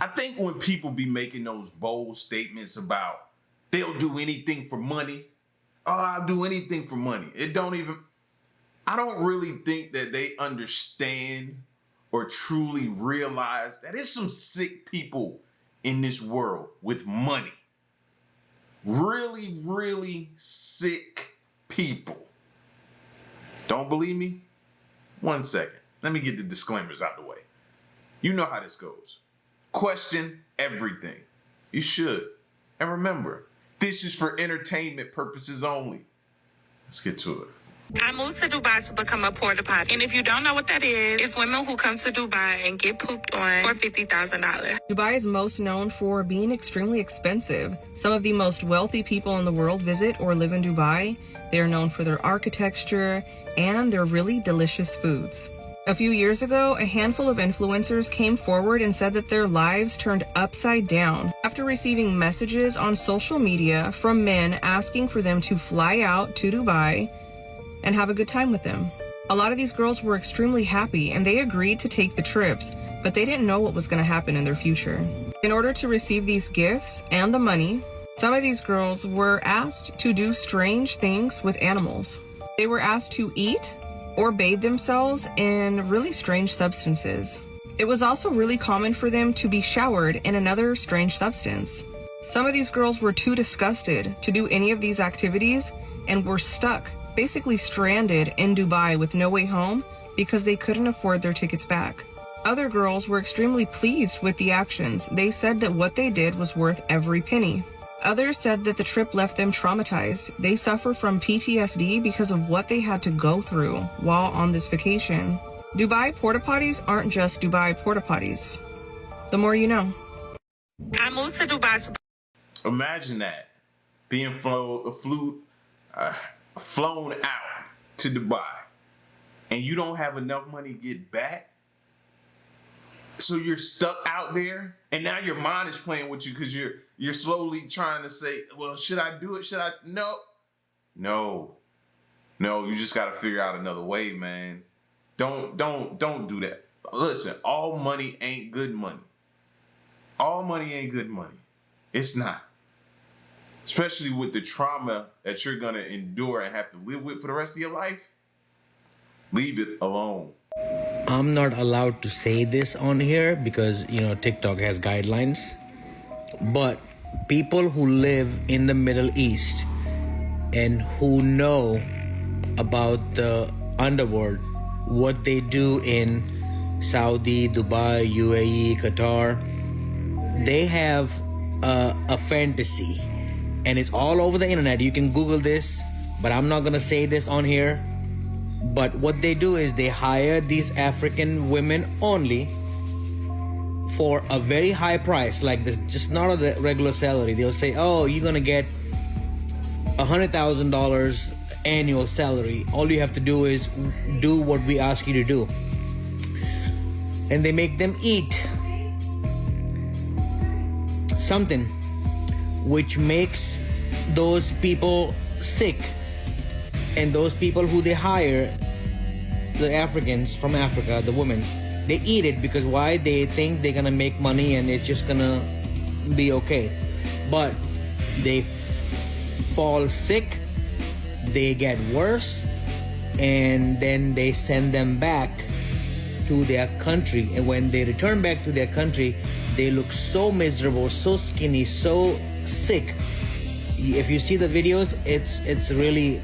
I think when people be making those bold statements about they'll do anything for money, oh, I'll do anything for money. I don't really think that they understand or truly realize that there's some sick people in this world with money. Really, really sick people. Don't believe me? 1 second. Let me get the disclaimers out the way. You know how this goes. Question everything. You should. And remember, this is for entertainment purposes only. Let's get to it. I moved to Dubai to become a porta potty. And if you don't know what that is, it's women who come to Dubai and get pooped on for $50,000. Dubai is most known for being extremely expensive. Some of the most wealthy people in the world visit or live in Dubai. They are known for their architecture and their really delicious foods. A few years ago, a handful of influencers came forward and said that their lives turned upside down after receiving messages on social media from men asking for them to fly out to Dubai and have a good time with them. A lot of these girls were extremely happy and they agreed to take the trips, but they didn't know what was going to happen in their future. In order to receive these gifts and the money, some of these girls were asked to do strange things with animals. They were asked to eat or bathe themselves in really strange substances. It was also really common for them to be showered in another strange substance. Some of these girls were too disgusted to do any of these activities and were stuck, basically stranded in Dubai with no way home because they couldn't afford their tickets back. Other girls were extremely pleased with the actions. They said that what they did was worth every penny. Others said that the trip left them traumatized. They suffer from PTSD because of what they had to go through while on this vacation. Dubai porta potties aren't just Dubai porta potties. The more you know. I moved to Dubai to... Imagine that. Being flown out to Dubai and you don't have enough money to get back. So you're stuck out there and now your mind is playing with you because you're slowly trying to say, well, should I do it? Should I? No, you just got to figure out another way, man. Don't do that. Listen, all money ain't good money. All money ain't good money. It's not. Especially with the trauma that you're going to endure and have to live with for the rest of your life. Leave it alone. I'm not allowed to say this on here because, TikTok has guidelines. But people who live in the Middle East and who know about the underworld, what they do in Saudi, Dubai, UAE, Qatar, they have a fantasy. And it's all over the internet. You can Google this, but I'm not going to say this on here. But what they do is they hire these African women only for a very high price, like this, just not a regular salary. They'll say, oh, you're going to get $100,000 annual salary. All you have to do is do what we ask you to do. And they make them eat something which makes those people sick. And those people who they hire, the Africans from Africa, the women, they eat it because why? They think they're gonna make money and it's just gonna be okay. But they fall sick, they get worse, and then they send them back to their country. And when they return back to their country, they look so miserable, so skinny, so sick. If you see the videos, it's really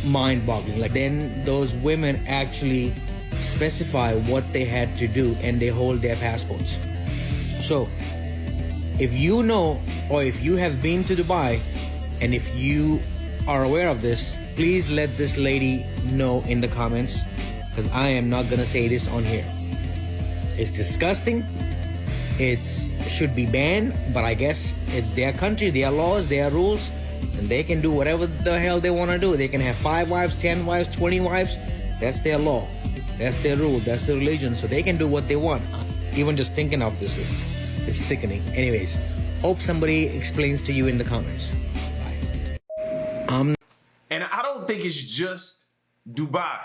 mind-boggling. Like, then those women actually specify what they had to do and they hold their passports. So if you know, or if you have been to Dubai and if you are aware of this, please let this lady know in the comments, because I am not gonna say this on here. It's disgusting. It should be banned, but I guess it's their country, their laws, their rules, and they can do whatever the hell they want to do. They can have 5 wives, 10 wives, 20 wives. That's their law. That's their rule. That's their religion. So they can do what they want. Even just thinking of this is sickening. Anyways, hope somebody explains to you in the comments. Bye. And I don't think it's just Dubai.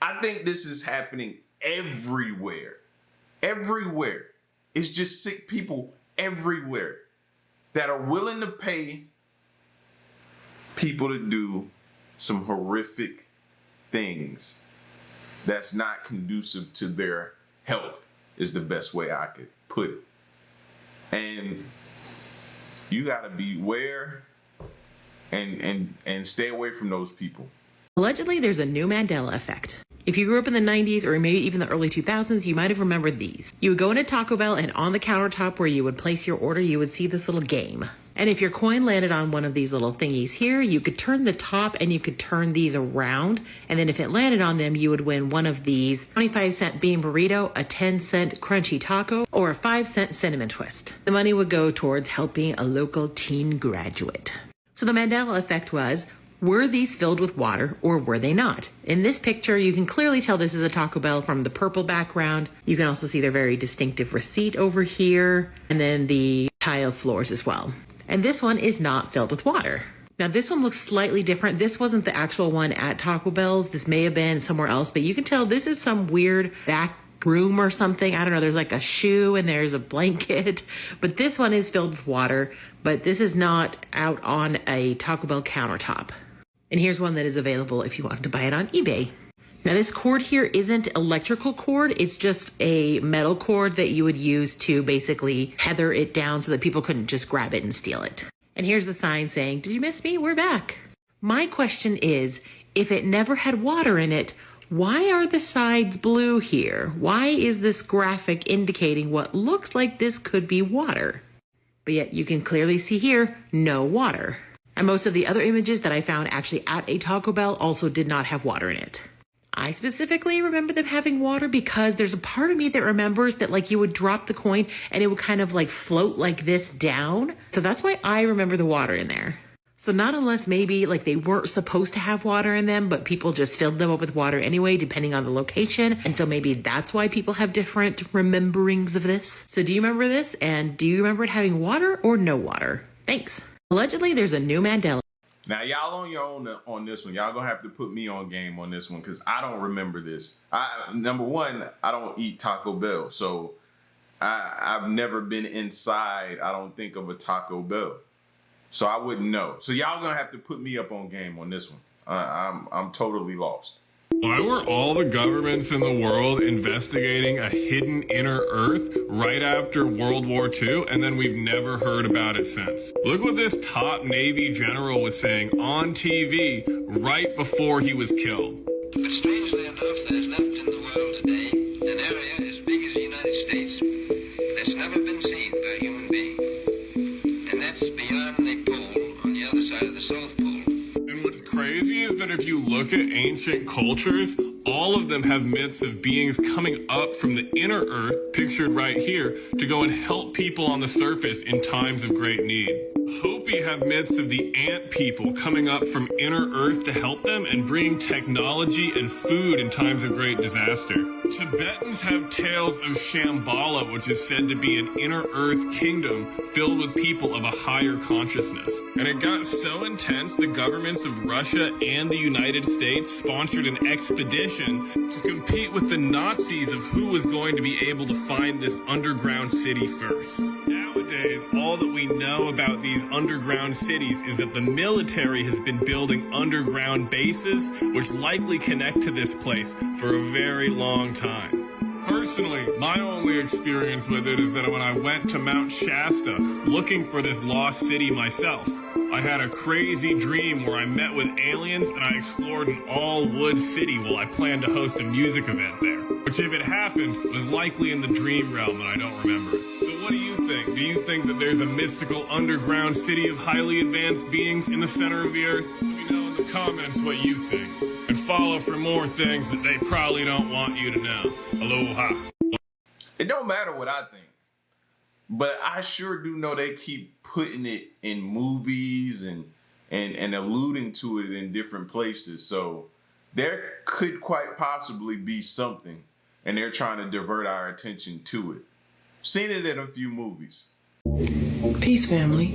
I think this is happening everywhere. Everywhere. It's just sick people everywhere that are willing to pay people to do some horrific things that's not conducive to their health, is the best way I could put it. And you gotta beware and stay away from those people. Allegedly, there's a new Mandela effect. If you grew up in the 90s or maybe even the early 2000s, you might have remembered these. You would go into Taco Bell, and on the countertop where you would place your order, you would see this little game. And if your coin landed on one of these little thingies here, you could turn the top and you could turn these around. And then if it landed on them, you would win one of these 25-cent bean burrito, a 10-cent crunchy taco, or a 5-cent cinnamon twist. The money would go towards helping a local teen graduate. So the Mandela effect was, were these filled with water or were they not? In this picture, you can clearly tell this is a Taco Bell from the purple background. You can also see their very distinctive receipt over here, and then the tile floors as well. And this one is not filled with water. Now this one looks slightly different. This wasn't the actual one at Taco Bell's. This may have been somewhere else, but you can tell this is some weird back room or something. I don't know. There's like a shoe and there's a blanket, but this one is filled with water, but this is not out on a Taco Bell countertop. And here's one that is available if you wanted to buy it on eBay. Now this cord here isn't electrical cord, it's just a metal cord that you would use to basically tether it down so that people couldn't just grab it and steal it. And here's the sign saying, "Did you miss me? We're back." My question is, if it never had water in it, why are the sides blue here? Why is this graphic indicating what looks like this could be water? But yet you can clearly see here, no water. And most of the other images that I found actually at a Taco Bell also did not have water in it. I specifically remember them having water because there's a part of me that remembers that like you would drop the coin and it would kind of like float like this down. So that's why I remember the water in there. So not unless maybe like they weren't supposed to have water in them, but people just filled them up with water anyway, depending on the location. And so maybe that's why people have different rememberings of this. So do you remember this? And do you remember it having water or no water? Thanks. Allegedly, there's a new Mandela. Now, y'all on your own on this one. Y'all gonna have to put me on game on this one because I don't remember this. Number one, I don't eat Taco Bell, so I've never been inside, I don't think, of a Taco Bell. So I wouldn't know. So y'all gonna have to put me up on game on this one. I'm totally lost. Why were all the governments in the world investigating a hidden inner Earth right after World War II, and then we've never heard about it since? Look what this top Navy general was saying on TV right before he was killed. But strangely enough, there's left in the world today an area as big as the United States that's never been seen by a human being. And that's beyond the pole on the other side of the South Pole. And what's crazy is that if you look at ancient cultures, all of them have myths of beings coming up from the inner Earth, pictured right here, to go and help people on the surface in times of great need. Hopi have myths of the ant people coming up from inner Earth to help them and bringing technology and food in times of great disaster. Tibetans have tales of Shambhala, which is said to be an inner Earth kingdom filled with people of a higher consciousness. And it got so intense, the governments of Russia and the United States sponsored an expedition to compete with the Nazis of who was going to be able to find this underground city first. Nowadays, all that we know about these underground cities is that the military has been building underground bases, which likely connect to this place for a very long time. Personally, my only experience with it is that when I went to Mount Shasta looking for this lost city myself, I had a crazy dream where I met with aliens and I explored an all-wood city while I planned to host a music event there, which if it happened was likely in the dream realm and I don't remember it. So what do you think? Do you think that there's a mystical underground city of highly advanced beings in the center of the earth? Let me know in the comments what you think. And follow for more things that they probably don't want you to know. Aloha. It don't matter what I think, but I sure do know they keep putting it in movies and alluding to it in different places. So there could quite possibly be something, and they're trying to divert our attention to it. Seen it in a few movies. Peace, family.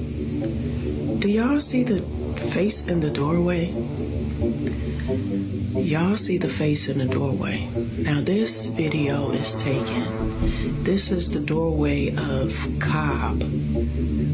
Do y'all see the face in the doorway? Y'all see the face in the doorway. Now this video is taken. This is the doorway of Cobb,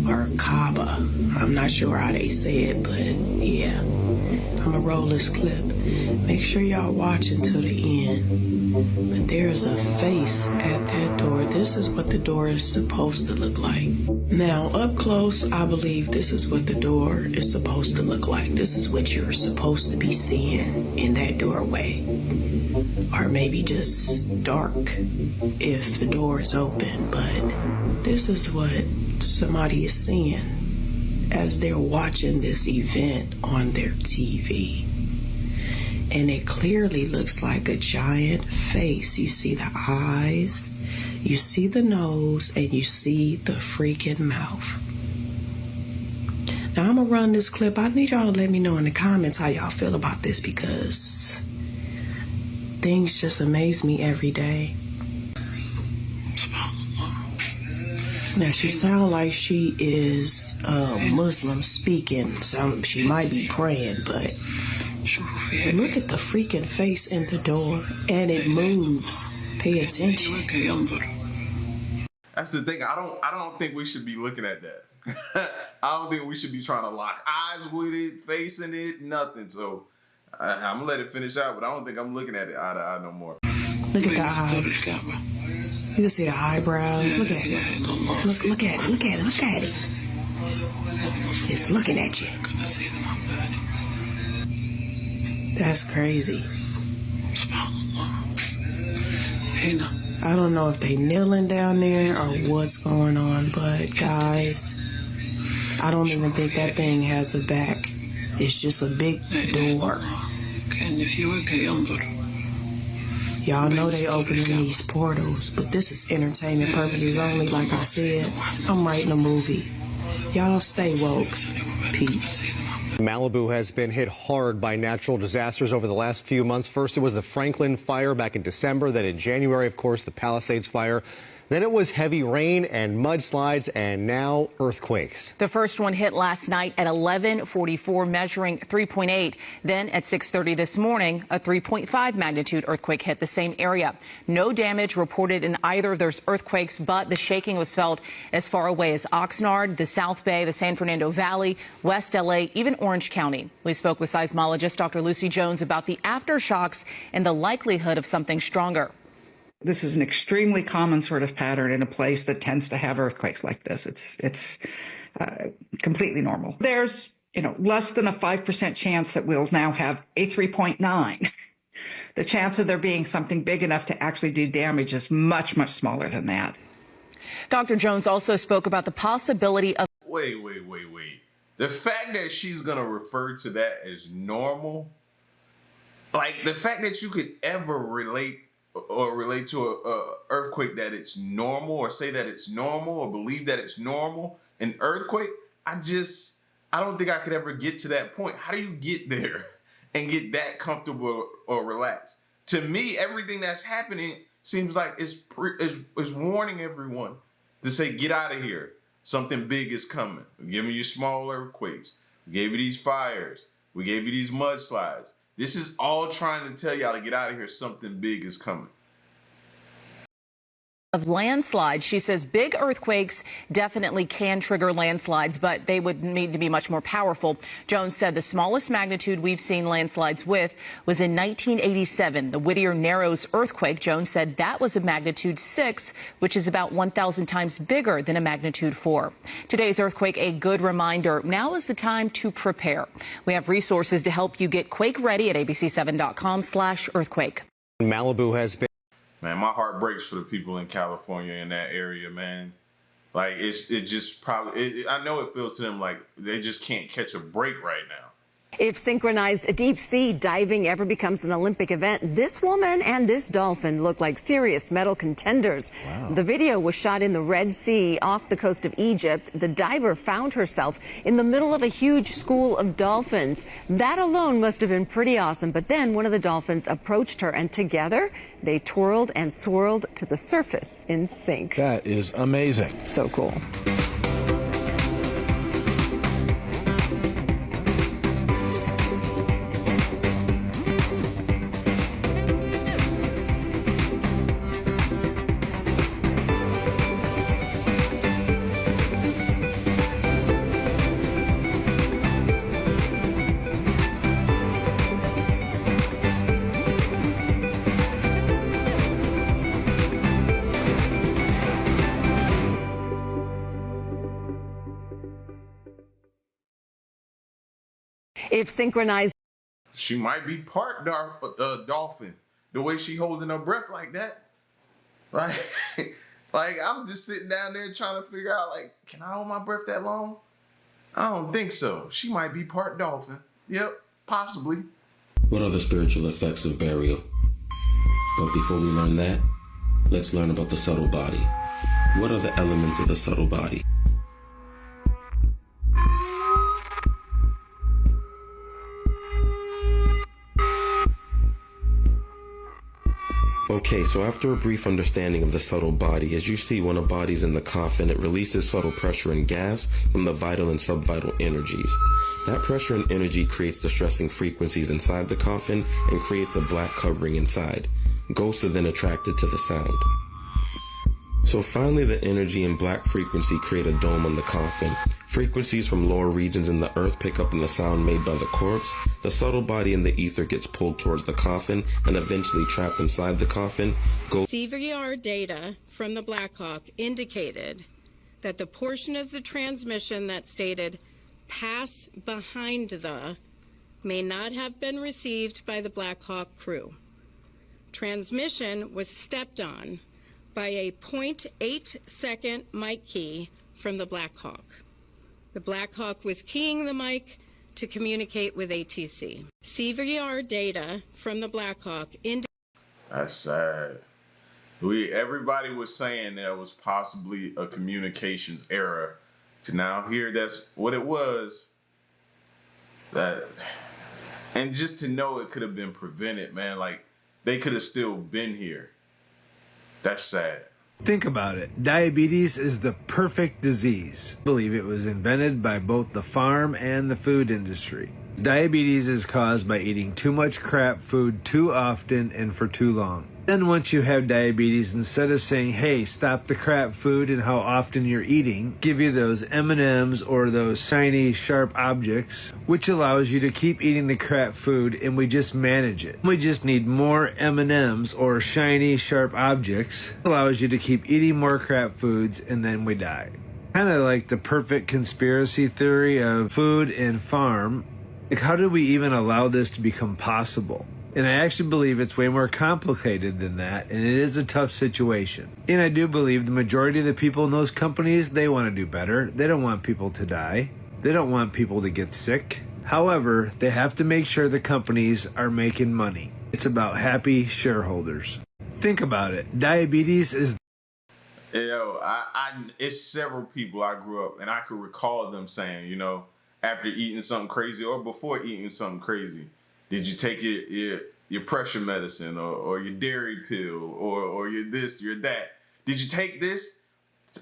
or Kaba. I'm not sure how they say it, but yeah. I'm gonna roll this clip. Make sure y'all watch until the end. But there's a face at that door. This is what the door is supposed to look like. Now, up close, I believe this is what the door is supposed to look like. This is what you're supposed to be seeing in that doorway. Or maybe just dark if the door is open. But this is what somebody is seeing as they're watching this event on their TV. And it clearly looks like a giant face. You see the eyes, you see the nose, and you see the freaking mouth. Now I'm gonna run this clip. I need y'all to let me know in the comments how y'all feel about this, because things just amaze me every day. Now she sounds like she is Muslim speaking. She might be praying, but look at the freaking face in the door, and it moves. Pay attention. That's the thing. I don't think we should be looking at that. I don't think we should be trying to lock eyes with it, facing it, nothing. So I'm gonna let it finish out, but I don't think I'm looking at it eye to eye no more. Look at the eyes. You can see the eyebrows. Look at it. Look at it. Look at it. Look at it. It's looking at you. That's crazy. I don't know if they kneeling down there or what's going on, but guys, I don't even think that thing has a back. It's just a big door. Y'all know they opening these portals, but this is entertainment purposes only. Like I said, I'm writing a movie. Y'all stay woke. Peace. Malibu has been hit hard by natural disasters over the last few months. First, it was the Franklin fire back in December. Then in January, of course, the Palisades fire. Then it was heavy rain and mudslides, and now earthquakes. The first one hit last night at 11:44, measuring 3.8. Then at 6:30 this morning, a 3.5 magnitude earthquake hit the same area. No damage reported in either of those earthquakes, but the shaking was felt as far away as Oxnard, the South Bay, the San Fernando Valley, West LA, even Orange County. We spoke with seismologist Dr. Lucy Jones about the aftershocks and the likelihood of something stronger. This is an extremely common sort of pattern in a place that tends to have earthquakes like this. It's completely normal. There's, less than a 5% chance that we'll now have a 3.9. The chance of there being something big enough to actually do damage is much, much smaller than that. Dr. Jones also spoke about the possibility of... Wait. The fact that she's going to refer to that as normal, like the fact that you could ever relate to a earthquake that it's normal, or say that it's normal, or believe that it's normal, an earthquake, I don't think I could ever get to that point. How do you get there and get that comfortable or relaxed? To me, everything that's happening seems like it's warning everyone to say, get out of here. Something big is coming. We're giving you small earthquakes. We gave you these fires. We gave you these mudslides. This is all trying to tell y'all to get out of here. Something big is coming. Of landslides. She says big earthquakes definitely can trigger landslides, but they would need to be much more powerful. Jones said the smallest magnitude we've seen landslides with was in 1987, the Whittier Narrows earthquake. Jones said that was a magnitude 6, which is about 1,000 times bigger than a magnitude 4. Today's earthquake, a good reminder. Now is the time to prepare. We have resources to help you get quake ready at abc7.com/earthquake. Malibu has been... Man, my heart breaks for the people in California in that area, man. Like, I know it feels to them like they just can't catch a break right now. If synchronized deep sea diving ever becomes an Olympic event, this woman and this dolphin look like serious medal contenders. Wow. The video was shot in the Red Sea off the coast of Egypt. The diver found herself in the middle of a huge school of dolphins. That alone must have been pretty awesome. But then one of the dolphins approached her, and together they twirled and swirled to the surface in sync. That is amazing. So cool. If synchronized. She might be part dolphin. The way she holding her breath like that. Like, like I'm just sitting down there trying to figure out, like, can I hold my breath that long? I don't think so. She might be part dolphin. Yep, possibly. What are the spiritual effects of burial? But before we learn that, let's learn about the subtle body. What are the elements of the subtle body? Okay, so after a brief understanding of the subtle body, as you see when a body's in the coffin, it releases subtle pressure and gas from the vital and subvital energies. That pressure and energy creates distressing frequencies inside the coffin and creates a black covering inside. Ghosts are then attracted to the sound. So finally, the energy and black frequency create a dome on the coffin. Frequencies from lower regions in the earth pick up on the sound made by the corpse. The subtle body in the ether gets pulled towards the coffin and eventually trapped inside the coffin. CVR data from the Blackhawk indicated that the portion of the transmission that stated "pass behind the" may not have been received by the Blackhawk crew. Transmission was stepped on by a 0.8-second mic key from the Blackhawk. The Blackhawk was keying the mic to communicate with ATC. CVR data from the Blackhawk That's sad. Everybody was saying there was possibly a communications error. To now hear that's what it was. And just to know it could have been prevented, man. Like, they could have still been here. That's sad. Think about it. Diabetes is the perfect disease. I believe it was invented by both the farm and the food industry. Diabetes is caused by eating too much crap food too often and for too long. Then once you have diabetes, instead of saying, hey, stop the crap food and how often you're eating, give you those M&Ms or those shiny, sharp objects, which allows you to keep eating the crap food and we just manage it. We just need more M&Ms or shiny, sharp objects, allows you to keep eating more crap foods and then we die. Kind of like the perfect conspiracy theory of food and farm. Like, how did we even allow this to become possible? And I actually believe it's way more complicated than that, and it is a tough situation. And I do believe the majority of the people in those companies, they want to do better. They don't want people to die. They don't want people to get sick. However, they have to make sure the companies are making money. It's about happy shareholders. Think about it. Diabetes is... Yo, it's several people I grew up, and I could recall them saying, you know, after eating something crazy or before eating something crazy, did you take your pressure medicine or your dairy pill or your this, your that? Did you take this?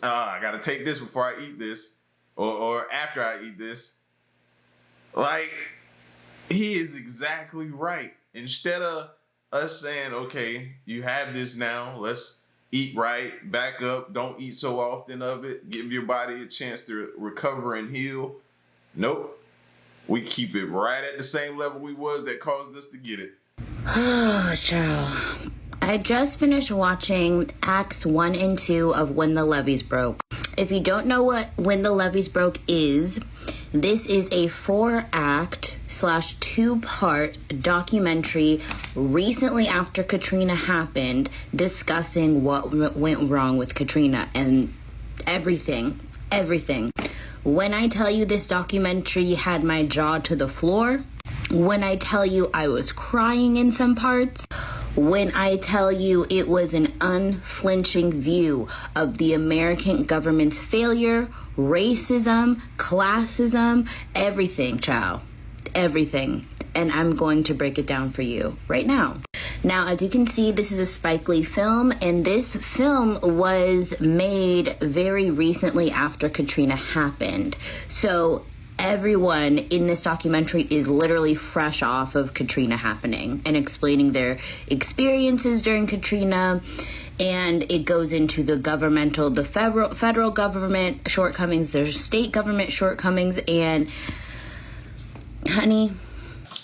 I got to take this before I eat this or after I eat this. Like, he is exactly right. Instead of us saying, okay, you have this now, let's eat right, back up, don't eat so often of it, give your body a chance to recover and heal. Nope. We keep it right at the same level we was that caused us to get it. Oh, child. I just finished watching Acts 1 and 2 of When the Levees Broke. If you don't know what When the Levees Broke is, this is a 4-act / 2-part documentary recently after Katrina happened, discussing what went wrong with Katrina and everything. When I tell you this documentary had my jaw to the floor, when I tell you I was crying in some parts, when I tell you it was an unflinching view of the American government's failure, racism, classism, everything, child. Everything. And I'm going to break it down for you right now. Now, as you can see, this is a Spike Lee film, and this film was made very recently after Katrina happened. So everyone in this documentary is literally fresh off of Katrina happening and explaining their experiences during Katrina. And it goes into the federal government shortcomings, their state government shortcomings, and honey.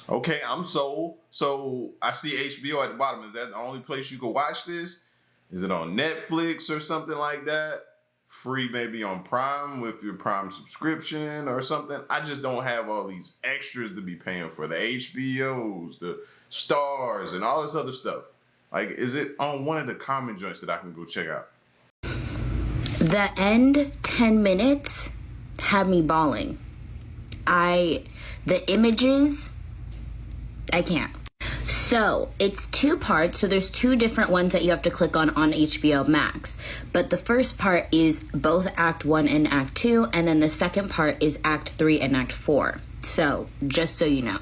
Okay, I'm sold. So I see HBO at the bottom. Is that the only place you can watch this? Is it on Netflix or something like that? free maybe on Prime with your Prime subscription or something. I just don't have all these extras to be paying for, the HBOs, the Stars, and all this other stuff. Like, is it on one of the common joints that I can go check out? The end 10 minutes had me bawling. The images, I can't. So it's 2 parts. So there's 2 different ones that you have to click on HBO Max. But the first part is both Act 1 and Act 2. And then the second part is Act 3 and Act 4. So just so you know.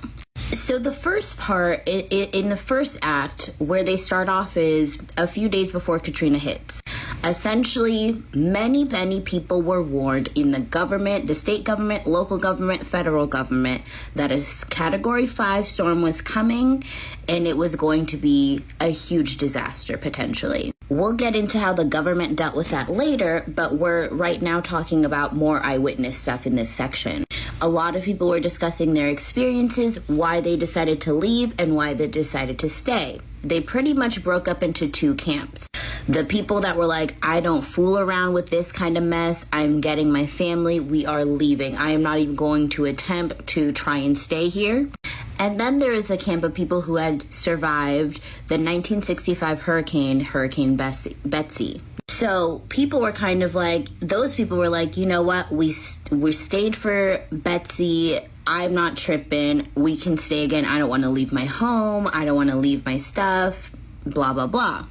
So the first part, in the first act, where they start off is a few days before Katrina hits. Essentially, many people were warned in the government, the state government, local government, federal government, that a Category 5 storm was coming and it was going to be a huge disaster, potentially. We'll get into how the government dealt with that later, but we're right now talking about more eyewitness stuff in this section. A lot of people were discussing their experiences, why they decided to leave, and why they decided to stay. They pretty much broke up into 2 camps. The people that were like, I don't fool around with this kind of mess. I'm getting my family. We are leaving. I am not even going to attempt to try and stay here. And then there is a camp of people who had survived the 1965 Hurricane Betsy. So people were kind of like, those people were like, you know what, we stayed for Betsy. I'm not tripping. We can stay again. I don't want to leave my home. I don't want to leave my stuff, blah, blah, blah.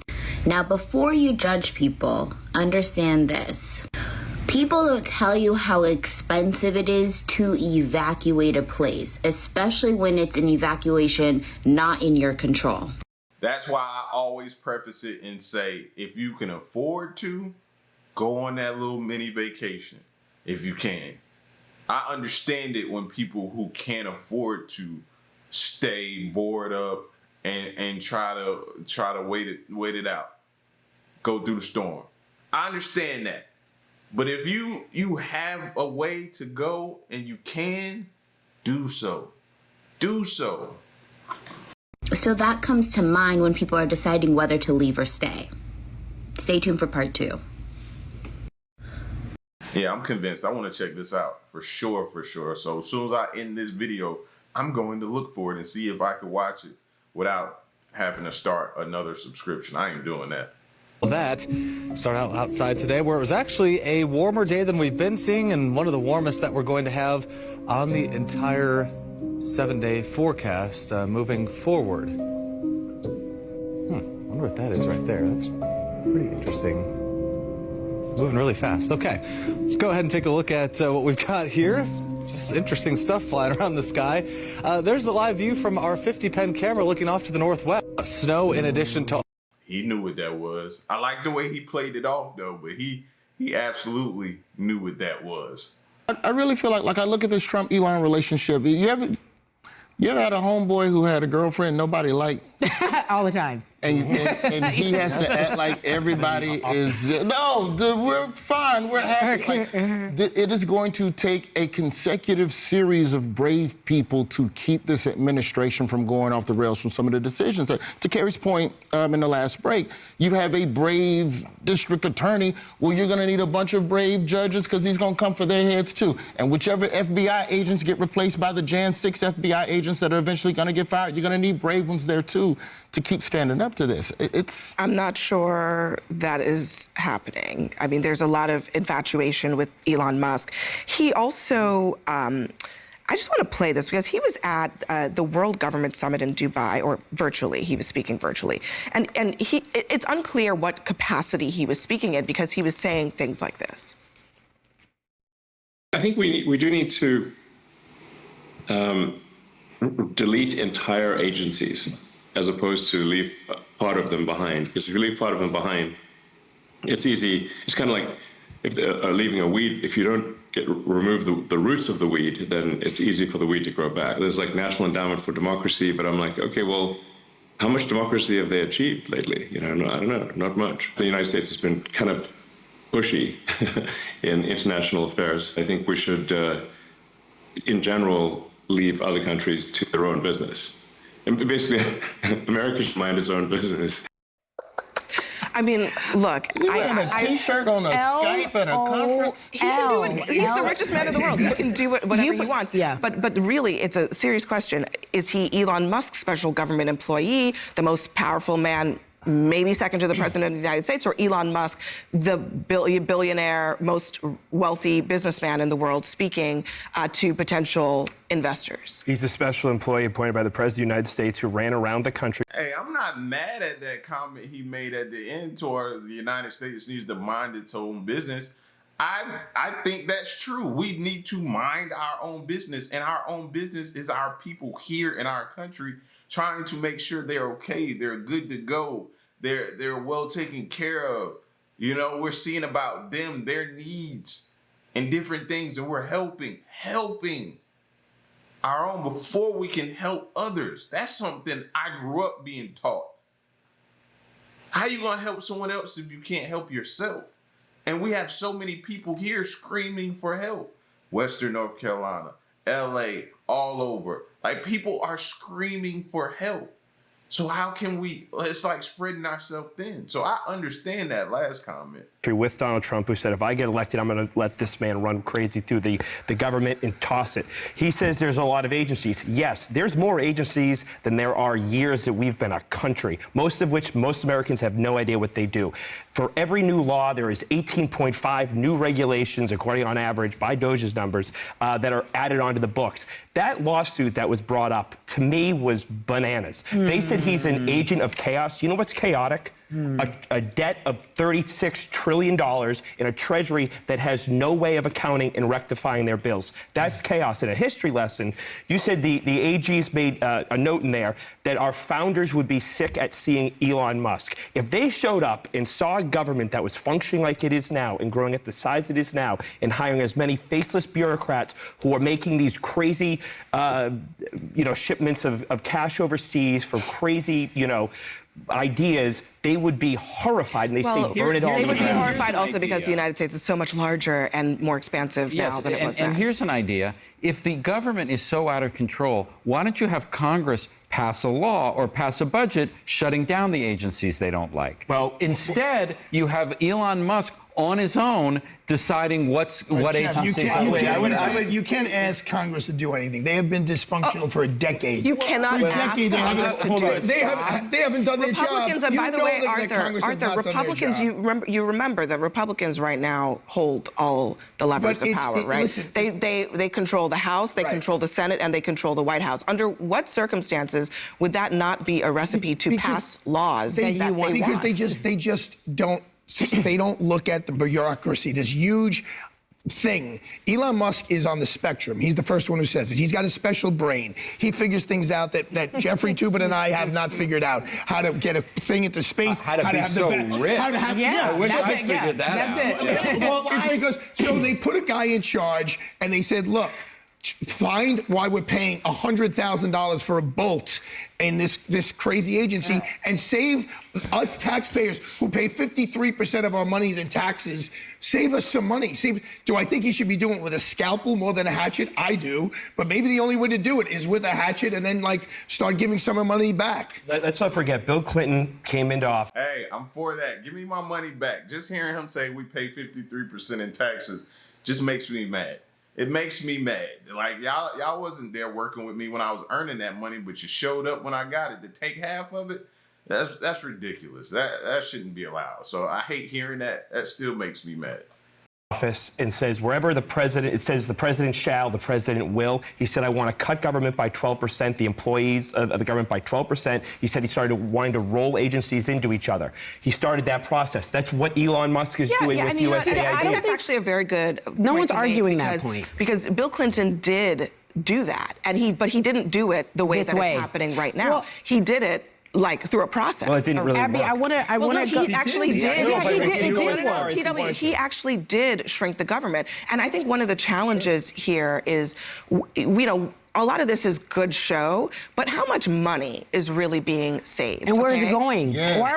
Now, before you judge people, understand this. People don't tell you how expensive it is to evacuate a place, especially when it's an evacuation not in your control. That's why I always preface it and say, if you can afford to, go on that little mini vacation, if you can. I understand it when people who can't afford to stay bored up and try to wait it out, go through the storm. I understand that. But if you have a way to go and you can, do so. Do so. So that comes to mind when people are deciding whether to leave or stay. Stay tuned for part 2. Yeah, I'm convinced. I want to check this out for sure. So as soon as I end this video, I'm going to look for it and see if I can watch it without having to start another subscription. I ain't doing that. That start out outside today, where it was actually a warmer day than we've been seeing, and one of the warmest that we're going to have on the entire 7-day forecast moving forward. Wonder what that is right there. That's pretty interesting. Moving really fast. Okay, let's go ahead and take a look at what we've got here. Just interesting stuff flying around the sky. There's the live view from our 50-pen camera looking off to the northwest. Snow in addition to... He knew what that was. I like the way he played it off, though, but he absolutely knew what that was. I really feel like I look at this Trump-Elon relationship. You ever had a homeboy who had a girlfriend nobody liked? All the time. And he has to act like everybody is... No, we're fine. We're happy. Like, it is going to take a consecutive series of brave people to keep this administration from going off the rails from some of the decisions. To Kerry's point in the last break, you have a brave district attorney. Well, you're going to need a bunch of brave judges because he's going to come for their heads, too. And whichever FBI agents get replaced by the Jan 6 FBI agents that are eventually going to get fired, you're going to need brave ones there, too, to keep standing up to this. I'm not sure that is happening. I mean, there's a lot of infatuation with Elon Musk. He also, I just want to play this because he was at the World Government Summit in Dubai, or virtually, he was speaking virtually. And it's unclear what capacity he was speaking in because he was saying things like this. I think we do need to delete entire agencies as opposed to leave part of them behind. Because if you leave part of them behind, it's easy. It's kind of like if leaving a weed. If you don't remove the roots of the weed, then it's easy for the weed to grow back. There's like National Endowment for Democracy, but I'm like, okay, well, how much democracy have they achieved lately? I don't know, not much. The United States has been kind of pushy in international affairs. I think we should, in general, leave other countries to their own business. And basically, America should mind its own business. I mean, look, You wearing a T-shirt on a Skype at a conference? He can do it. He's the richest man in the world. He can do whatever he wants. Yeah. But really, it's a serious question. Is he Elon Musk's special government employee, the most powerful man, maybe second to the president of the United States, or Elon Musk, the billionaire, most wealthy businessman in the world, speaking to potential investors? He's a special employee appointed by the President of the United States who ran around the country. Hey, I'm not mad at that comment he made at the end toward the United States needs to mind its own business. I think that's true. We need to mind our own business, and our own business is our people here in our country, trying to make sure they're okay, they're good to go, they're well taken care of. You know, we're seeing about them, their needs, and different things, and we're helping our own before we can help others. That's something I grew up being taught. How you gonna help someone else if you can't help yourself? And we have so many people here screaming for help. Western North Carolina, LA, all over. Like, people are screaming for help. So how can we, it's like spreading ourselves thin. So I understand that last comment. With Donald Trump, who said, if I get elected, I'm going to let this man run crazy through the government and toss it. He says there's a lot of agencies. Yes, there's more agencies than there are years that we've been a country, most of which most Americans have no idea what they do. For every new law, there is 18.5 new regulations, according on average by DOJ's numbers, that are added onto the books. That lawsuit that was brought up, to me, was bananas. They said he's an agent of chaos. You know what's chaotic? A debt of $36 trillion in a treasury that has no way of accounting and rectifying their bills. That's chaos. And a history lesson, you said the AGs made a note in there that our founders would be sick at seeing Elon Musk. If they showed up and saw a government that was functioning like it is now and growing at the size it is now and hiring as many faceless bureaucrats who are making these crazy, shipments of cash overseas for crazy, ideas, they would be horrified, and they say burn it all. They would be horrified also because the United States is so much larger and more expansive now than it was then. And here's an idea. If the government is so out of control, why don't you have Congress pass a law or pass a budget shutting down the agencies they don't like? Well, instead, you have Elon Musk on his own deciding what agencies. You can't ask Congress to do anything. They have been dysfunctional for a decade. You cannot ask Congress to do it. They haven't done their job. Republicans, and by the way, Arthur, Republicans, you remember that Republicans right now hold all the levers of power, right? Listen, they control the House, they control the Senate, and they control the White House. Under what circumstances would that not be a recipe to pass laws that they want? Because they just don't. They don't look at the bureaucracy, this huge thing. Elon Musk is on the spectrum. He's the first one who says it. He's got a special brain. He figures things out that Jeffrey Toobin and I have not figured out. How to get a thing into space. How to be have so rich. I wish I figured that out. That's it. Well, it's because, so they put a guy in charge and they said, look, find why we're paying $100,000 for a bolt in this crazy agency and save us taxpayers who pay 53% of our monies in taxes. Save us some money. Do I think he should be doing it with a scalpel more than a hatchet? I do. But maybe the only way to do it is with a hatchet and then start giving some of the money back. Let's not forget, Bill Clinton came into office. Hey, I'm for that. Give me my money back. Just hearing him say we pay 53% in taxes just makes me mad. It makes me mad. Like, y'all wasn't there working with me when I was earning that money, but you showed up when I got it to take half of it. That's ridiculous. That shouldn't be allowed. So I hate hearing that. That still makes me mad. Office and says wherever the president, the president shall, the president will. He said, I want to cut government by 12%, the employees of the government by 12%. He said he started wanting to roll agencies into each other. He started that process. That's what Elon Musk is doing with USAID. I think that's actually a very good No one's arguing that point. Because Bill Clinton did do that, but he didn't do it the way it's happening right now. Well, he did it through a process. Well, it didn't really Abby, work. I want to. He actually did. It did work. TW, he actually did shrink the government. And I think one of the challenges here is, a lot of this is good show, but how much money is really being saved? And where is it okay? going? Yes. Why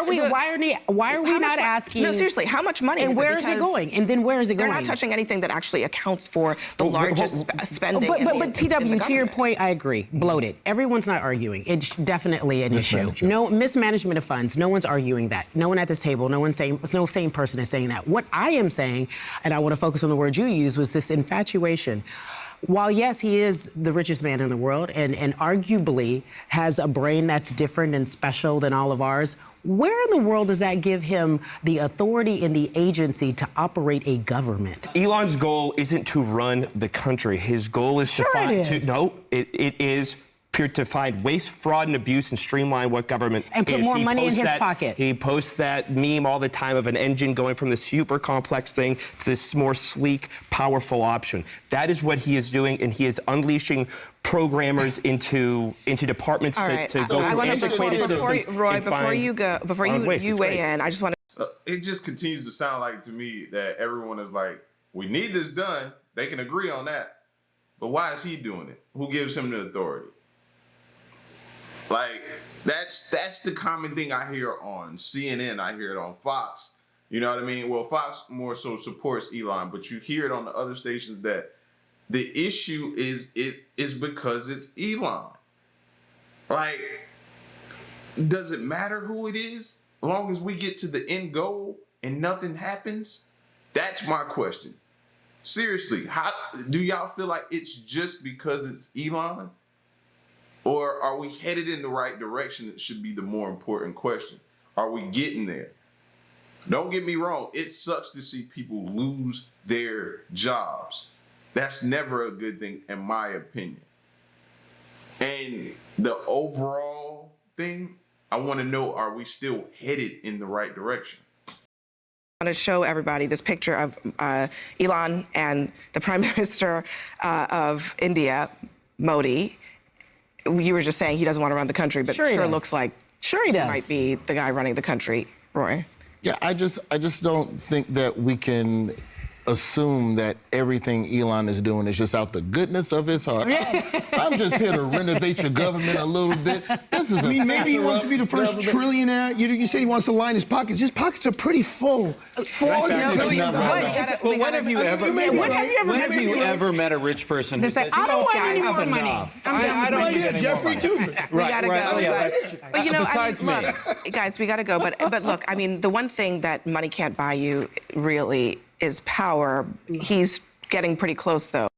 are we not asking? No, seriously, how much money? And is where it? is it Because going? And then where is it going? They're not touching anything that actually accounts for the largest spending. But TW, to your point, I agree. Bloated. Everyone's not arguing. It's definitely an issue. No mismanagement of funds. No one's arguing that. No one at this table. No sane person is saying that. What I am saying, and I want to focus on the word you used, was this infatuation. While, yes, he is the richest man in the world and arguably has a brain that's different and special than all of ours, where in the world does that give him the authority and the agency to operate a government? Elon's goal isn't to run the country. His goal is to find... it is to find waste, fraud, and abuse and streamline what government and put is. more money in his pocket. He posts that meme all the time of an engine going from this super complex thing to this more sleek, powerful option. That is what he is doing, and he is unleashing programmers into departments to go through antiquated systems. Roy, before you weigh in, I just want to... So it just continues to sound like to me that everyone is like, we need this done. They can agree on that. But why is he doing it? Who gives him the authority? Like, that's the common thing I hear on CNN. I hear it on Fox. You know what I mean? Well, Fox more so supports Elon, but you hear it on the other stations that the issue is because it's Elon. Like, does it matter who it is? As long as we get to the end goal and nothing happens? That's my question. Seriously, how do y'all feel like it's just because it's Elon? Or are we headed in the right direction? That should be the more important question. Are we getting there? Don't get me wrong. It sucks to see people lose their jobs. That's never a good thing, in my opinion. And the overall thing, I want to know, are we still headed in the right direction? I want to show everybody this picture of Elon and the Prime Minister of India, Modi. You were just saying he doesn't want to run the country, but sure looks like he does. Might be the guy running the country, Roy. Yeah, I just don't think that we can assume that everything Elon is doing is just out the goodness of his heart. I'm just here to renovate your government a little bit. This is maybe he wants to be the first trillionaire. You said he wants to line his pockets. His pockets are pretty full. $400 billion. When have you ever met a rich person who says, I don't want any more money? I don't need Jeffrey too. We gotta go. But you know, besides me, guys, we gotta go. But look, I mean, the one thing that money can't buy you really is power. He's getting pretty close, though.